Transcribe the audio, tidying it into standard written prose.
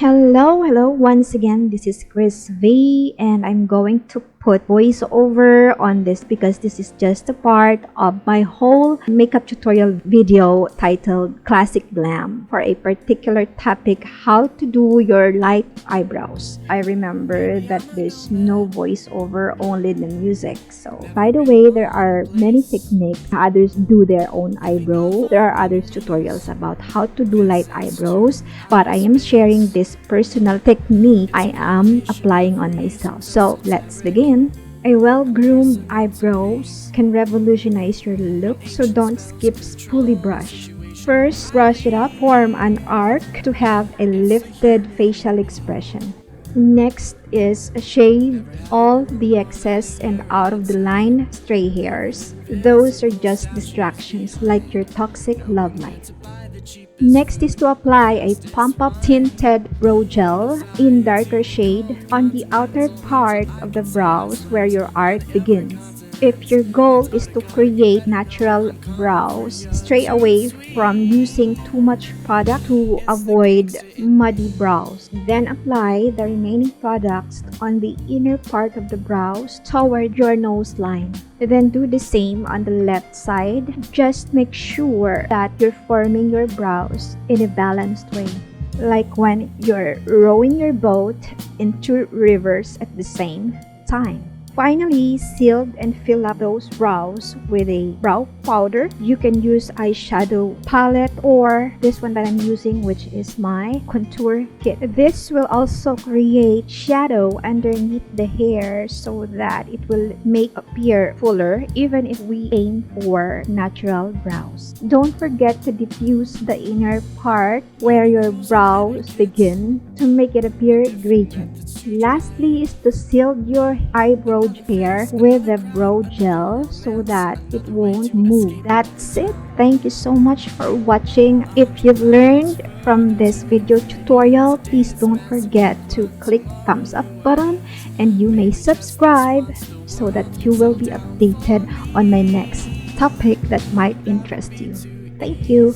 Hello once again. This is CrisV and I'm going to put voiceover on this because this is just a part of my whole makeup tutorial video titled Classic Glam for a particular topic, how to do your light eyebrows. I remember that there's no voiceover, only the music. So by the way, there are many techniques. Others do their own eyebrow. There are other tutorials about how to do light eyebrows, but I am sharing this personal technique I am applying on myself. So let's begin. A well-groomed eyebrows can revolutionize your look, so don't skip spoolie brush. First, brush it up, form an arc to have a lifted facial expression. Next is shave all the excess and out of the line stray hairs. Those are just distractions like your toxic love life. Next is to apply a pump-up tinted brow gel in darker shade on the outer part of the brows where your arc begins. If your goal is to create natural brows, stray away from using too much product to avoid muddy brows. Then apply the remaining products on the inner part of the brows toward your nose line. Then do the same on the left side. Just make sure that you're forming your brows in a balanced way, like when you're rowing your boat in two rivers at the same time. Finally, seal and fill up those brows with a brow powder. You can use eyeshadow palette or this one that I'm using, which is my contour kit. This will also create shadow underneath the hair so that it will make appear fuller even if we aim for natural brows. Don't forget to diffuse the inner part where your brows begin to make it appear gradient. Lastly is to seal your eyebrow hair with the brow gel so that it won't move. That's it. Thank you so much for watching. If you've learned from this video tutorial, please don't forget to click thumbs up button and you may subscribe so that you will be updated on my next topic that might interest you. Thank you.